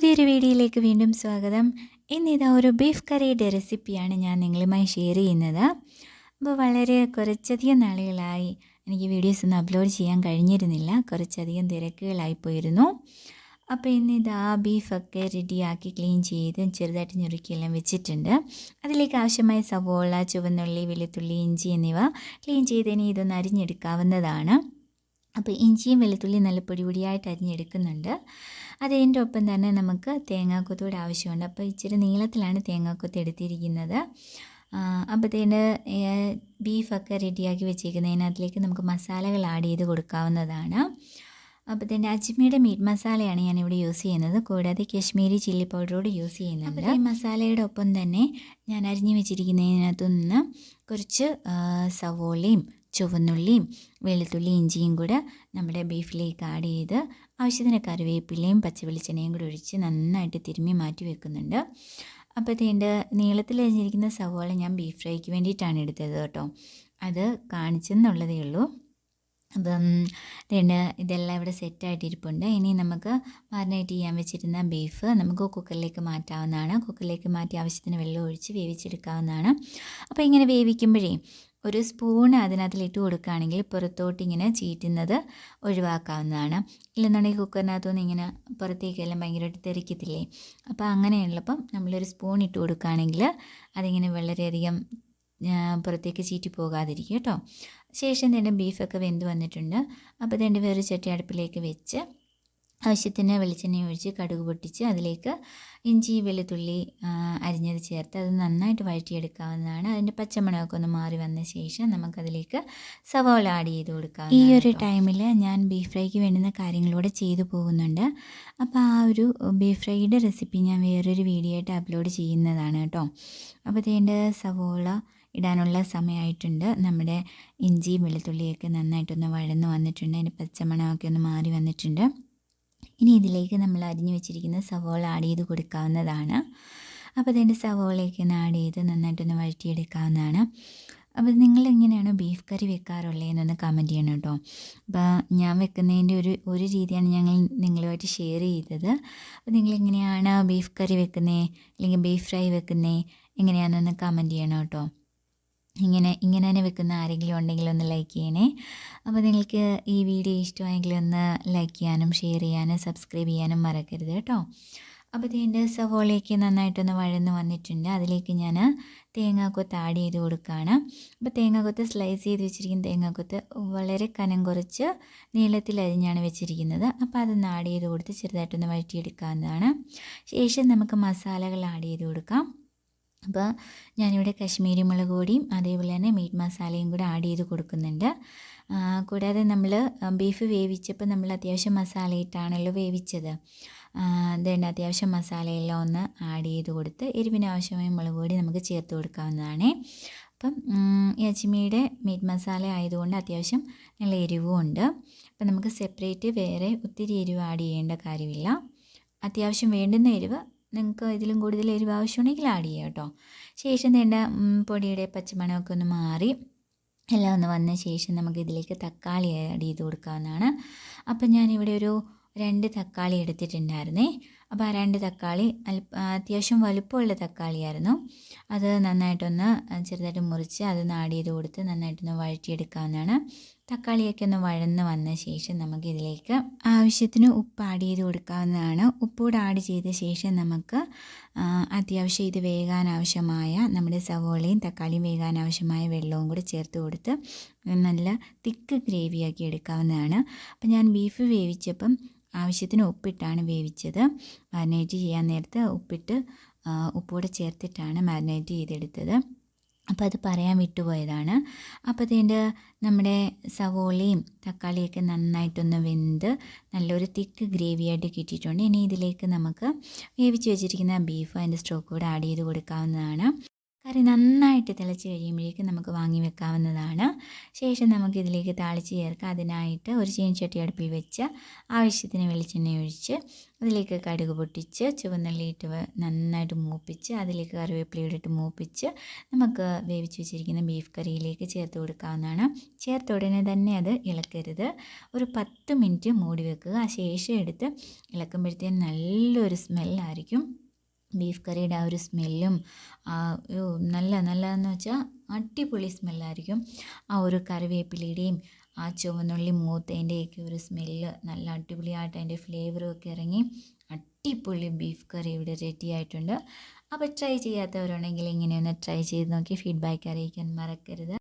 പുതിയൊരു വീഡിയോയിലേക്ക് വീണ്ടും സ്വാഗതം. ഇന്നിതാ ഒരു ബീഫ് കറിയുടെ റെസിപ്പിയാണ് ഞാൻ നിങ്ങളുമായി ഷെയർ ചെയ്യുന്നത്. അപ്പോൾ വളരെ കുറച്ചധികം നാളുകളായി എനിക്ക് വീഡിയോസ് ഒന്നും അപ്ലോഡ് ചെയ്യാൻ കഴിഞ്ഞിരുന്നില്ല. കുറച്ചധികം തിരക്കുകളായിപ്പോയിരുന്നു. അപ്പോൾ ഇന്നിതാ ബീഫൊക്കെ റെഡിയാക്കി ക്ലീൻ ചെയ്ത് ചെറുതായിട്ട് ഞുറുക്കിയെല്ലാം വെച്ചിട്ടുണ്ട്. അതിലേക്ക് ആവശ്യമായ സവോള, ചുവന്നുള്ളി, വെളുത്തുള്ളി, ഇഞ്ചി എന്നിവ ക്ലീൻ ചെയ്തതിന് ഇതൊന്ന് അരിഞ്ഞെടുക്കാവുന്നതാണ്. അപ്പോൾ ഇഞ്ചിയും വെളുത്തുള്ളി നല്ല പൊടിയായിട്ട് അരിഞ്ഞെടുക്കുന്നുണ്ട്. അതിൻ്റെ ഒപ്പം തന്നെ നമുക്ക് തേങ്ങാക്കൊത്തൂടെ ആവശ്യമുണ്ട്. അപ്പോൾ ഇച്ചിരി നീളത്തിലാണ് തേങ്ങാക്കൊത്ത് എടുത്തിരിക്കുന്നത്. അപ്പോഴത്തേന് ബീഫൊക്കെ റെഡിയാക്കി വെച്ചേക്കുന്നതിനകത്തിലേക്ക് നമുക്ക് മസാലകൾ ആഡ് ചെയ്ത് കൊടുക്കാവുന്നതാണ്. അപ്പോഴത്തേന് അജ്മിയുടെ മീറ്റ് മസാലയാണ് ഞാനിവിടെ യൂസ് ചെയ്യുന്നത്. കൂടാതെ കശ്മീരി ചില്ലി പൗഡറോട് യൂസ് ചെയ്യുന്നുണ്ട്. അപ്പോൾ ഈ മസാലയുടെ ഒപ്പം തന്നെ ഞാൻ അരിഞ്ഞു വെച്ചിരിക്കുന്നതിനകത്തു നിന്ന് കുറച്ച് സവോളയും ചുവന്നുള്ളിയും വെളുത്തുള്ളി ഇഞ്ചിയും കൂടെ നമ്മുടെ ബീഫിലേക്ക് ആഡ് ചെയ്ത് ആവശ്യത്തിന് കറിവേപ്പിലയും പച്ചവെളിച്ചെണ്ണയും കൂടി ഒഴിച്ച് നന്നായിട്ട് തിരുമ്മി മാറ്റി വെക്കുന്നുണ്ട്. അപ്പോഴത്തേൻ്റെ നീളത്തിൽ അരിഞ്ഞിരിക്കുന്ന സവോള ഞാൻ ബീഫ് ഫ്രൈക്ക് വേണ്ടിയിട്ടാണ് എടുത്തത് കേട്ടോ. അത് കാണിച്ചെന്നുള്ളതേ ഉള്ളൂ. അപ്പം ഇതെല്ലാം ഇവിടെ സെറ്റായിട്ടിരിപ്പുണ്ട്. ഇനി നമുക്ക് മാരിനേറ്റ് ചെയ്യാൻ വെച്ചിരുന്ന ബീഫ് നമുക്ക് കുക്കറിലേക്ക് മാറ്റാവുന്നതാണ്. കുക്കറിലേക്ക് മാറ്റി ആവശ്യത്തിന് വെള്ളം ഒഴിച്ച് വേവിച്ചെടുക്കാവുന്നതാണ്. അപ്പോൾ ഇങ്ങനെ വേവിക്കുമ്പോഴേ ഒരു സ്പൂൺ അതിനകത്തിലിട്ട് കൊടുക്കുകയാണെങ്കിൽ പുറത്തോട്ട് ഇങ്ങനെ ചീറ്റുന്നത് ഒഴിവാക്കാവുന്നതാണ്. ഇല്ലെന്നുണ്ടെങ്കിൽ കുക്കറിനകത്തുനിന്ന് ഇങ്ങനെ പുറത്തേക്കെല്ലാം ഭയങ്കരമായിട്ട് തെറിക്കത്തില്ലേ. അപ്പോൾ അങ്ങനെയുള്ളപ്പം നമ്മളൊരു സ്പൂൺ ഇട്ട് കൊടുക്കുകയാണെങ്കിൽ അതിങ്ങനെ വളരെയധികം പുറത്തേക്ക് ചീറ്റി പോകാതിരിക്കും കേട്ടോ. ശേഷം തന്നെ ബീഫൊക്കെ വെന്ത് വന്നിട്ടുണ്ട്. അപ്പോൾ തന്നെ വേറെ ചട്ടി അടുപ്പിലേക്ക് വെച്ച് ആവശ്യത്തിന് വെളിച്ചെണ്ണ ഒഴിച്ച് കടുക് പൊട്ടിച്ച് അതിലേക്ക് ഇഞ്ചി വെളുത്തുള്ളി അരിഞ്ഞത് ചേർത്ത് അത് നന്നായിട്ട് വഴറ്റിയെടുക്കാവുന്നതാണ്. അതിൻ്റെ പച്ചമണമൊക്കെ ഒന്ന് മാറി വന്ന ശേഷം നമുക്കതിലേക്ക് സവാള ആഡ് ചെയ്ത് കൊടുക്കാം. ഈ ഒരു ടൈമിൽ ഞാൻ ബീഫ് ഫ്രൈക്ക് വേണ്ടുന്ന കാര്യങ്ങളൂടെ ചെയ്തു പോകുന്നുണ്ട്. അപ്പോൾ ആ ഒരു ബീഫ് ഫ്രൈയുടെ റെസിപ്പി ഞാൻ വേറൊരു വീഡിയോ ആയിട്ട് അപ്ലോഡ് ചെയ്യുന്നതാണ് കേട്ടോ. അപ്പോൾ ഇതിൻ്റെ സവാള ഇടാനുള്ള സമയമായിട്ടുണ്ട്. നമ്മുടെ ഇഞ്ചി വെളുത്തുള്ളിയൊക്കെ നന്നായിട്ടൊന്ന് വഴന്ന് വന്നിട്ടുണ്ട്. അതിൻ്റെ പച്ചമണമൊക്കെ ഒന്ന് മാറി വന്നിട്ടുണ്ട്. ഇനി ഇതിലേക്ക് നമ്മൾ അരിഞ്ഞു വെച്ചിരിക്കുന്ന സവോള ആഡ് ചെയ്ത് കൊടുക്കാവുന്നതാണ്. അപ്പോൾ അതിൻ്റെ സവോളയൊക്കെ ഒന്ന് ആഡ് ചെയ്ത് നന്നായിട്ടൊന്ന് വഴറ്റിയെടുക്കാവുന്നതാണ്. അപ്പോൾ നിങ്ങൾ എങ്ങനെയാണ് ബീഫ് കറി വെക്കാറുള്ളതെന്നൊന്ന് കമൻറ്റ് ചെയ്യണം കേട്ടോ. അപ്പോൾ ഞാൻ വെക്കുന്നതിൻ്റെ ഒരു രീതിയാണ് ഞങ്ങൾ നിങ്ങളുമായിട്ട് ഷെയർ ചെയ്തത്. അപ്പോൾ നിങ്ങളെങ്ങനെയാണ് ബീഫ് കറി വെക്കുന്നത് അല്ലെങ്കിൽ ബീഫ് ഫ്രൈ വെക്കുന്നത് എങ്ങനെയാണെന്നൊന്ന് കമൻറ്റ് ചെയ്യണം കേട്ടോ. ഇങ്ങനെ തന്നെ വെക്കുന്ന ആരെങ്കിലും ഉണ്ടെങ്കിൽ ഒന്ന് ലൈക്ക് ചെയ്യണേ. അപ്പോൾ നിങ്ങൾക്ക് ഈ വീഡിയോ ഇഷ്ടമായെങ്കിൽ ഒന്ന് ലൈക്ക് ചെയ്യാനും ഷെയർ ചെയ്യാനും സബ്സ്ക്രൈബ് ചെയ്യാനും മറക്കരുത് കേട്ടോ. അപ്പോൾ ഇതിൻ്റെ സവോളയൊക്കെ നന്നായിട്ടൊന്ന് വഴന്ന് വന്നിട്ടുണ്ട്. അതിലേക്ക് ഞാൻ തേങ്ങാക്കൊത്ത് ആഡ് ചെയ്ത് കൊടുക്കുകയാണ്. അപ്പോൾ തേങ്ങാക്കൊത്ത് സ്ലൈസ് ചെയ്ത് വെച്ചിരിക്കുന്ന തേങ്ങാക്കൊത്ത് വളരെ കനം കുറച്ച് നീളത്തിൽ അരിഞ്ഞാണ് വെച്ചിരിക്കുന്നത്. അപ്പോൾ അതൊന്ന് ആഡ് ചെയ്ത് കൊടുത്ത് ചെറുതായിട്ടൊന്ന് വഴറ്റിയെടുക്കാവുന്നതാണ്. ശേഷം നമുക്ക് മസാലകൾ ആഡ് ചെയ്ത് കൊടുക്കാം. അപ്പോൾ ഞാനിവിടെ കശ്മീരി മുളക് പൊടിയും അതേപോലെ തന്നെ മീറ്റ് മസാലയും കൂടെ ആഡ് ചെയ്ത് കൊടുക്കുന്നുണ്ട്. കൂടാതെ നമ്മൾ ബീഫ് വേവിച്ചപ്പോൾ നമ്മൾ അത്യാവശ്യം മസാല ഇട്ടാണല്ലോ വേവിച്ചത്. അതുകൊണ്ട് അത്യാവശ്യം മസാലയെല്ലാം ഒന്ന് ആഡ് ചെയ്ത് കൊടുത്ത് എരിവിന് ആവശ്യമായ മുളക് പൊടി നമുക്ക് ചേർത്ത് കൊടുക്കാവുന്നതാണ്. അപ്പം യച്ചിമിയുടെ മീറ്റ് മസാല ആയതുകൊണ്ട് അത്യാവശ്യം നല്ല എരിവും ഉണ്ട്. അപ്പം നമുക്ക് സെപ്പറേറ്റ് വേറെ ഒത്തിരി എരിവ് ആഡ് ചെയ്യേണ്ട കാര്യമില്ല. അത്യാവശ്യം വേണ്ടുന്ന എരിവ് നിങ്ങൾക്ക് ഇതിലും കൂടുതൽ എരിവ് ആവശ്യമുണ്ടെങ്കിൽ ആഡ് ചെയ്യാം കേട്ടോ. ശേഷം വേണ്ട പൊടിയുടെ പച്ചമണമൊക്കെ ഒന്ന് മാറി എല്ലാം ഒന്ന് വന്ന ശേഷം നമുക്ക് ഇതിലേക്ക് തക്കാളി ആഡ് ചെയ്ത് കൊടുക്കാവുന്നതാണ്. അപ്പം ഞാനിവിടെ ഒരു 2 തക്കാളി എടുത്തിട്ടുണ്ടായിരുന്നേ. അപ്പോൾ ആ 2 തക്കാളി അത്യാവശ്യം വലുപ്പമുള്ള തക്കാളിയായിരുന്നു. അത് നന്നായിട്ടൊന്ന് ചെറുതായിട്ട് മുറിച്ച് അതൊന്ന് ആഡ് ചെയ്ത് കൊടുത്ത് നന്നായിട്ടൊന്ന് വഴറ്റിയെടുക്കാവുന്നതാണ്. തക്കാളിയൊക്കെ ഒന്ന് വഴന്ന് വന്ന ശേഷം നമുക്കിതിലേക്ക് ആവശ്യത്തിന് ഉപ്പ് ആഡ് ചെയ്ത് കൊടുക്കാവുന്നതാണ്. ഉപ്പൂടെ ആഡ് ചെയ്ത ശേഷം നമുക്ക് അത്യാവശ്യം ഇത് വേകാൻ ആവശ്യമായ നമ്മുടെ സവോളയും തക്കാളിയും വേകാൻ ആവശ്യമായ വെള്ളവും കൂടി ചേർത്ത് കൊടുത്ത് നല്ല തിക്ക് ഗ്രേവിയാക്കി എടുക്കാവുന്നതാണ്. അപ്പം ഞാൻ ബീഫ് വേവിച്ചപ്പം ആവശ്യത്തിന് ഉപ്പിട്ടാണ് വേവിച്ചത്. മാരിനേറ്റ് ചെയ്യാൻ നേരത്ത് ഉപ്പൂടെ ചേർത്തിട്ടാണ് മാരിനേറ്റ് ചെയ്തെടുത്തത്. അപ്പോൾ അത് പറയാൻ വിട്ടുപോയതാണ്. അപ്പോൾ ഇതിൻ്റെ നമ്മുടെ സവോളയും തക്കാളിയൊക്കെ നന്നായിട്ടൊന്ന് വെന്ത് നല്ലൊരു തിക്ക് ഗ്രേവിയായിട്ട് കിട്ടിയിട്ടുണ്ട്. ഇനി ഇതിലേക്ക് നമുക്ക് വേവിച്ച് വെച്ചിരിക്കുന്ന ബീഫ് അതിൻ്റെ സ്റ്റോക്ക് കൂടെ ആഡ് ചെയ്ത് കൊടുക്കാവുന്നതാണ്. കറി നന്നായിട്ട് തിളച്ച് കഴിയുമ്പോഴേക്കും നമുക്ക് വാങ്ങി വെക്കാവുന്നതാണ്. ശേഷം നമുക്കിതിലേക്ക് താളിച്ച് ചേർക്കാം. അതിനായിട്ട് ഒരു ചീനച്ചട്ടി അടുപ്പിൽ വെച്ച് ആവശ്യത്തിന് വെളിച്ചെണ്ണ ഒഴിച്ച് അതിലേക്ക് കടുക് പൊട്ടിച്ച് ചുവന്നുള്ളി ഇട്ട് നന്നായിട്ട് മൂപ്പിച്ച് അതിലേക്ക് കറിവേപ്പില ഇട്ട് മൂപ്പിച്ച് നമുക്ക് വേവിച്ച് വെച്ചിരിക്കുന്ന ബീഫ് കറിയിലേക്ക് ചേർത്ത് കൊടുക്കാവുന്നതാണ്. ചേർത്ത ഉടനെ തന്നെ അത് ഇളക്കരുത്. ഒരു 10 മിനിറ്റ് മൂടി വെക്കുക. ശേഷം എടുത്ത് ഇളക്കുമ്പോഴത്തേന് നല്ലൊരു സ്മെല്ലായിരിക്കും. ബീഫ് കറിയുടെ ആ ഒരു സ്മെല്ലും നല്ലതെന്ന് വെച്ചാൽ അടിപൊളി സ്മെല്ലായിരിക്കും. ആ ഒരു കറിവേപ്പിലയുടെയും ആ ചുവന്നുള്ളി മൂത്തതിൻ്റെയൊക്കെ ഒരു സ്മെല്ല് നല്ല അടിപൊളിയായിട്ട് അതിൻ്റെ ഫ്ലേവറും ഒക്കെ ഇറങ്ങി അടിപൊളി ബീഫ് കറി ഇവിടെ റെഡി ആയിട്ടുണ്ട്. അപ്പോൾ ട്രൈ ചെയ്യാത്തവരുണ്ടെങ്കിൽ ഇങ്ങനെയൊന്ന് ട്രൈ ചെയ്ത് നോക്കി ഫീഡ്ബാക്ക് അറിയിക്കാൻ മറക്കരുത്.